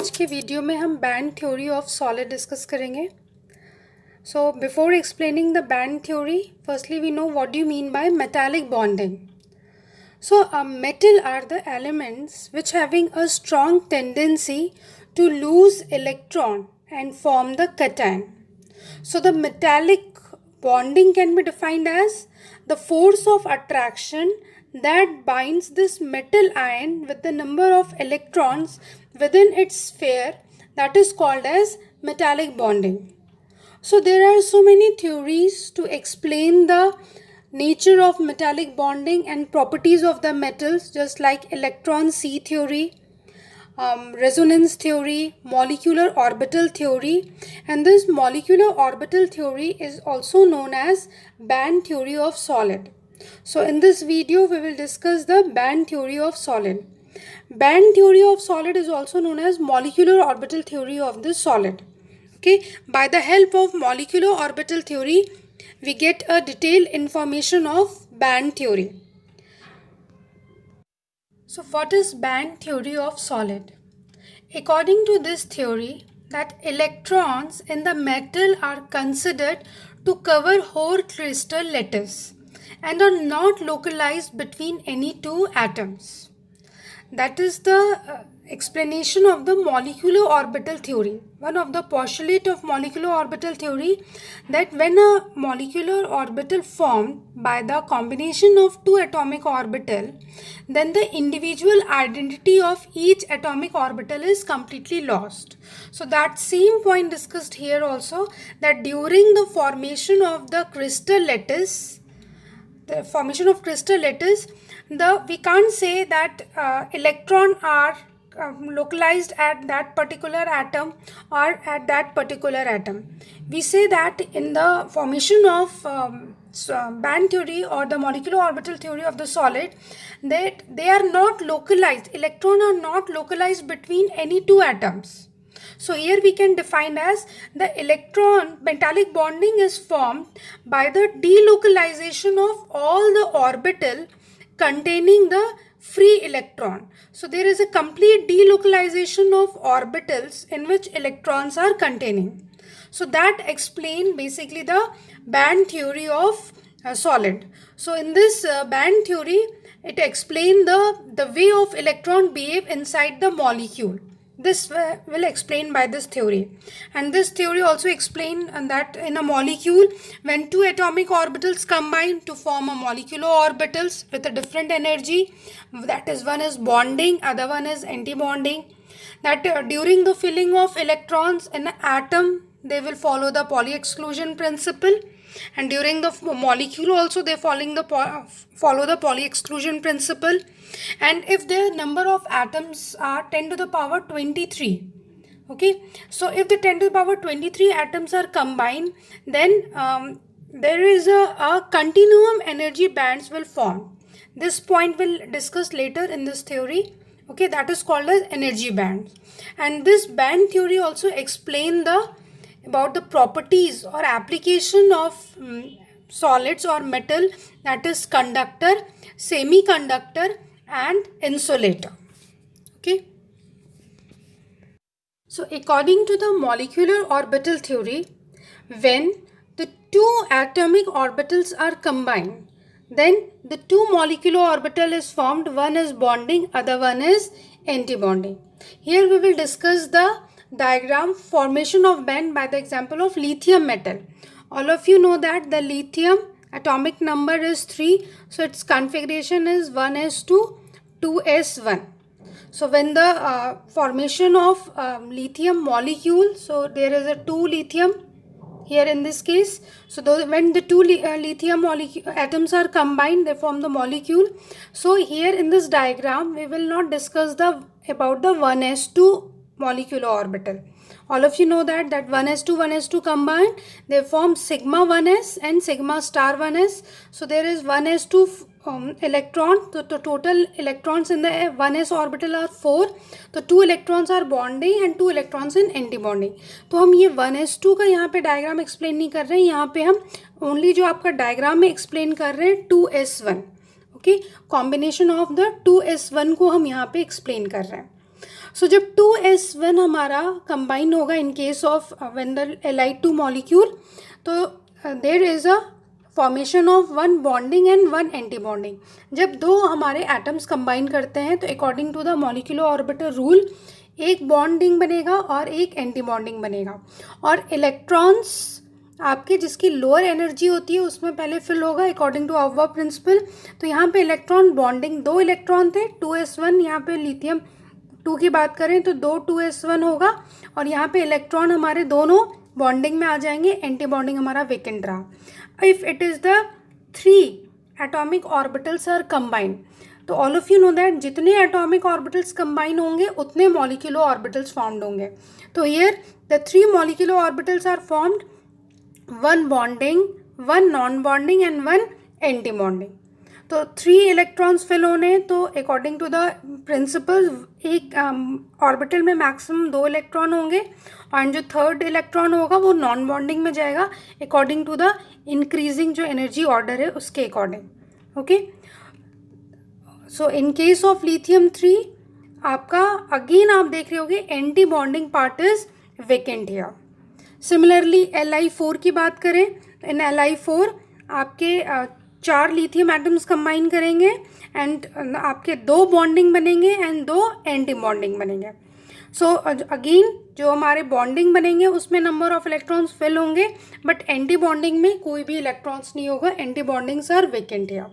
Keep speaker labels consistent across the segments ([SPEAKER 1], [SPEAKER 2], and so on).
[SPEAKER 1] आज के वीडियो में हम band theory of solid discuss करेंगे. So before explaining the band theory, firstly we know what do you mean by metallic bonding. So metal are the elements which having a strong tendency to lose electron and form the cation. So the metallic bonding can be defined as the force of attraction that binds this metal ion with the number of electrons within its sphere, that is called as metallic bonding. So there are so many theories to explain the nature of metallic bonding and properties of the metals, just like electron C theory, resonance theory, molecular orbital theory, and this molecular orbital theory is also known as band theory of solid. So in this video we will discuss the band theory of solid. Band theory of solid is also known as molecular orbital theory of the solid. Okay, by the help of molecular orbital theory we get a detailed information of band theory. So what is band theory of solid? According to this theory, that electrons in the metal are considered to cover whole crystal lattice and are not localized between any two atoms. That is the explanation of the molecular orbital theory. One of the postulate of molecular orbital theory, that when a molecular orbital formed by the combination of two atomic orbital, then the individual identity of each atomic orbital is completely lost. So that same point discussed here also, that during the formation of the crystal lattice, we can't say that electron are localized at that particular atom or at that particular atom. We say that in the formation of band theory or the molecular orbital theory of the solid, that they are not localized, electron are not localized between any two atoms. So here we can define as the electron metallic bonding is formed by the delocalization of all the orbital containing the free electron. So there is a complete delocalization of orbitals in which electrons are containing. So that explains basically the band theory of solid. So in this band theory, it explains the way of electron behave inside the molecule. This will explain by this theory, and this theory also explain that in a molecule, when two atomic orbitals combine to form a molecular orbitals with a different energy, that is, one is bonding, other one is anti-bonding, that during the filling of electrons in an atom, they will follow the Pauli exclusion principle, and during the molecule also they follow the Pauli exclusion principle. And if the number of atoms are 10 to the power 23, okay, so if the 10 to the power 23 atoms are combined, then there is a continuum energy bands will form. This point will discuss later in this theory. Okay, that is called as energy bands. And this band theory also explain about the properties or application of solids or metal, that is conductor, semiconductor and insulator. Okay. So according to the molecular orbital theory, when the two atomic orbitals are combined, then the two molecular orbital is formed. One is bonding, other one is anti-bonding. Here we will discuss the diagram formation of band by the example of lithium metal. All of you know that the lithium atomic number is 3, so its configuration is 1s2 2s1. So when the formation of lithium molecule, so there is a 2 lithium here in this case. So when the two lithium atoms are combined, they form the molecule. So here in this diagram we will not discuss about the 1s2 molecular orbital. All of you know that 1s2 combined, they form sigma 1s and sigma star 1s. So there is 1s2 electron. The total electrons in the 1s orbital are 4. तो 2 electrons are bonding and 2 electrons in anti-bonding. तो हम ये 1s2 का यहाँ पे diagram explain नहीं कर रहे हैं, यहाँ पे हम ओनली जो आपका डायग्राम में एक्सप्लेन कर रहे हैं 2s1. Okay, combination of the 2s1 को हम यहाँ पे एक्सप्लेन कर रहे हैं. सो जब 2s1 हमारा कंबाइन होगा in case of when the Li2 molecule, तो there is a formation of one bonding and one anti bonding. जब दो हमारे एटम्स कंबाइन करते हैं तो according to the molecular orbital rule एक बॉन्डिंग बनेगा और एक एंटी बॉन्डिंग बनेगा. और इलेक्ट्रॉन्स आपके जिसकी लोअर एनर्जी होती है उसमें पहले फिल होगा अकॉर्डिंग टू ऑफ प्रिंसिपल. तो यहाँ पे इलेक्ट्रॉन बॉन्डिंग, दो इलेक्ट्रॉन थे 2s1, यहाँ पे लिथियम 2 की बात करें तो 2s1 होगा. और यहाँ पे इलेक्ट्रॉन हमारे दोनों बॉन्डिंग में आ जाएंगे, एंटी बॉन्डिंग हमारा वेकेंट रहा. If it is the 3 atomic orbitals are combined, तो all of you know that जितने एटॉमिक ऑर्बिटल्स कंबाइन होंगे उतने मॉलिक्यूलर ऑर्बिटल्स फॉर्म्ड होंगे. तो here the 3 molecular orbitals are formed, one bonding, one non bonding and one anti bonding. तो 3 electrons fill होने, तो according to the principle एक orbital में मैक्सिमम 2 इलेक्ट्रॉन होंगे और जो थर्ड इलेक्ट्रॉन होगा वो नॉन बॉन्डिंग में जाएगा अकॉर्डिंग टू द इंक्रीजिंग जो एनर्जी ऑर्डर है उसके according. Okay, so in case of lithium 3 आपका अगेन आप देख रहे होगे anti bonding part is vacant here. Similarly Li4 की बात करें तो इन Li4 आपके 4 लिथियम एटम्स कंबाइन करेंगे एंड आपके 2 बॉन्डिंग बनेंगे एंड 2 एंटी बॉन्डिंग बनेंगे. सो अगेन जो हमारे बॉन्डिंग बनेंगे उसमें नंबर ऑफ इलेक्ट्रॉन्स फिल होंगे, बट एंटी बॉन्डिंग में कोई भी इलेक्ट्रॉन्स नहीं होगा, anti bondings are vacant here.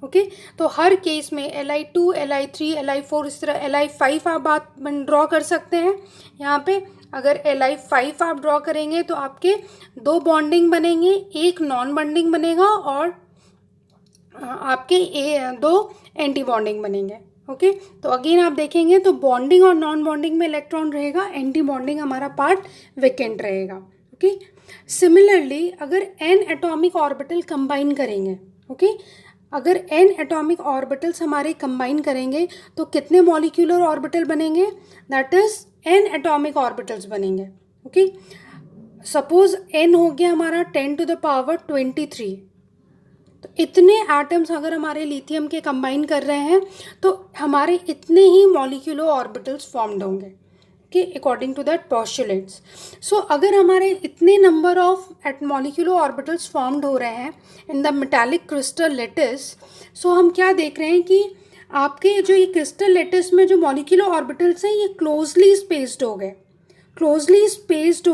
[SPEAKER 1] Okay, तो हर केस में Li2, Li3, Li4, इस तरह Li5 आप बात ड्रॉ कर सकते हैं. यहाँ पे अगर Li5 आप ड्रॉ करेंगे तो आपके 2 बॉन्डिंग बनेंगे, एक नॉन बॉन्डिंग बनेगा और आपके 2 एंटी बॉन्डिंग बनेंगे. ओके, तो अगेन आप देखेंगे तो बॉन्डिंग और नॉन बॉन्डिंग में इलेक्ट्रॉन रहेगा, एंटी बॉन्डिंग हमारा पार्ट वेकेंट रहेगा. ओके, सिमिलरली अगर n एटॉमिक ऑर्बिटल कंबाइन करेंगे, ओके, अगर n एटॉमिक ऑर्बिटल्स हमारे कंबाइन करेंगे तो कितने मॉलिक्यूलर ऑर्बिटल बनेंगे, that is n atomic orbitals बनेंगे. ओके, सपोज n हो गया हमारा 10 टू द पावर 23, तो इतने एटम्स अगर हमारे लिथियम के कंबाइन कर रहे हैं तो हमारे इतने ही मॉलिक्यूलर ऑर्बिटल्स फॉर्म्ड होंगे. Okay, according to that postulates. So अगर हमारे इतने number of molecular orbitals formed हो रहे हैं in the metallic crystal lattice, so हम क्या देख रहे हैं कि आपके जो ये क्रिस्टल लेटिस में जो मॉलिक्यूलर ऑर्बिटल्स हैं ये क्लोजली स्पेस्ड हो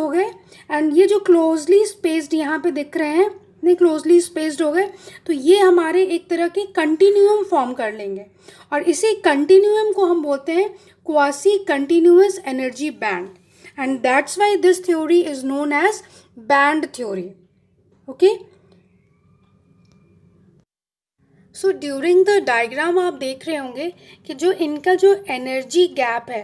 [SPEAKER 1] गए, एंड ये जो क्लोजली स्पेस्ड यहाँ पे दिख रहे हैं, इतने क्लोजली स्पेस्ड हो गए, तो ये हमारे एक तरह के कंटिन्यूम फॉर्म कर लेंगे और इसी कंटिन्यूम को हम बोलते हैं quasi continuous energy band, and that's why this theory is known as band theory. Okay, so during the diagram आप देख रहे होंगे कि जो इनका जो एनर्जी गैप है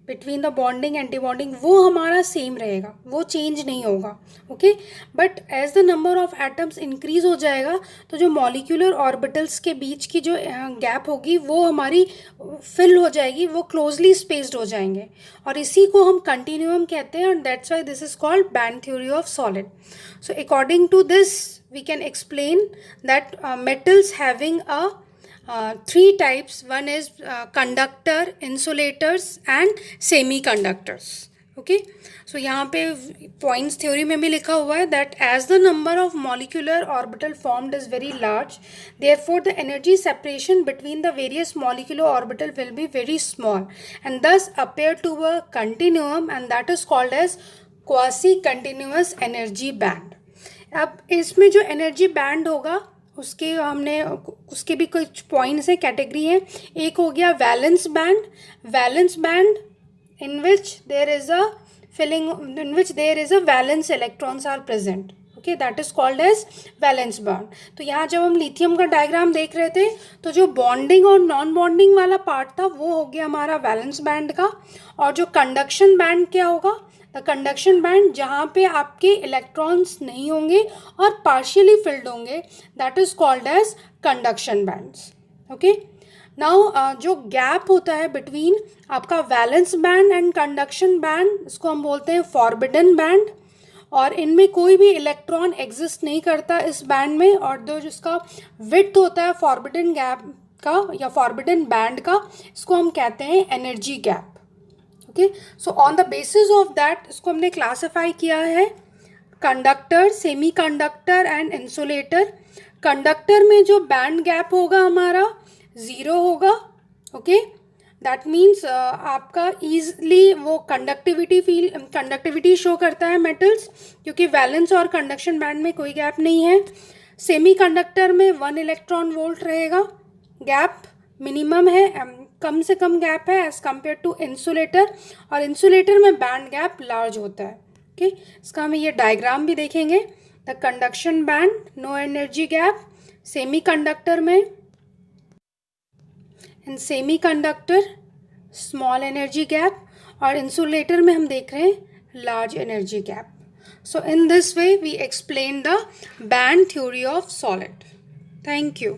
[SPEAKER 1] between the bonding anti bonding वो हमारा सेम रहेगा, वो चेंज नहीं होगा. Okay, but as the number of atoms increase हो जाएगा तो जो मॉलिक्यूलर ऑर्बिटल्स के बीच की जो गैप होगी वो हमारी फिल हो जाएगी, वो क्लोजली स्पेस्ड हो जाएंगे और इसी को हम कंटिन्यूम कहते हैं, and that's why this is called band theory of solid. So according to this we can explain that metals having a 3 types. One is conductor, insulators and semiconductors. Okay, so यहाँ पे points theory में भी लिखा हुआ है that as the number of molecular orbital formed is very large, therefore the energy separation between the various molecular orbital will be very small and thus appear to a continuum, and that is called as quasi continuous energy band. अब इसमें जो energy band होगा उसके भी कुछ points हैं, category हैं. एक हो गया valence band in which there is a valence electrons are present. Okay, that is called as valence band. तो यहाँ जब हम लिथियम का डायग्राम देख रहे थे तो जो बॉन्डिंग और नॉन बॉन्डिंग वाला पार्ट था वो हो गया हमारा वैलेंस बैंड का, और जो कंडक्शन बैंड क्या होगा, द कंडक्शन बैंड जहाँ पे आपके इलेक्ट्रॉन्स नहीं होंगे और पार्शियली फिल्ड होंगे, that is called as conduction bands. Okay, now जो गैप होता है बिटवीन आपका valence band and conduction band, इसको हम बोलते हैं फॉरबिडन बैंड, और इनमें कोई भी इलेक्ट्रॉन एग्जिस्ट नहीं करता इस बैंड में, और जो जिसका विड्थ होता है फॉरबिडन गैप का या फॉरबिडन बैंड का, इसको हम कहते हैं energy gap. Okay, so on the basis of that इसको हमने क्लासिफाई किया है conductor, semi conductor and insulator. Conductor में जो बैंड गैप होगा हमारा 0 होगा. ओके, दैट मीन्स आपका ईजली वो कंडक्टिविटी शो करता है मेटल्स, क्योंकि वैलेंस और कंडक्शन बैंड में कोई गैप नहीं है. सेमी कंडक्टर में 1 इलेक्ट्रॉन वोल्ट रहेगा, गैप मिनिमम है, कम से कम गैप है एज कम्पेयर टू इंसुलेटर, और इंसुलेटर में बैंड गैप लार्ज होता है. ओके, इसका हम ये डायग्राम भी देखेंगे. The conduction band, no energy gap semi conductor में, in semi conductor small energy gap, और इंसुलेटर में हम देख रहे हैं large energy gap. So in this way we explain the band theory of solid. Thank you.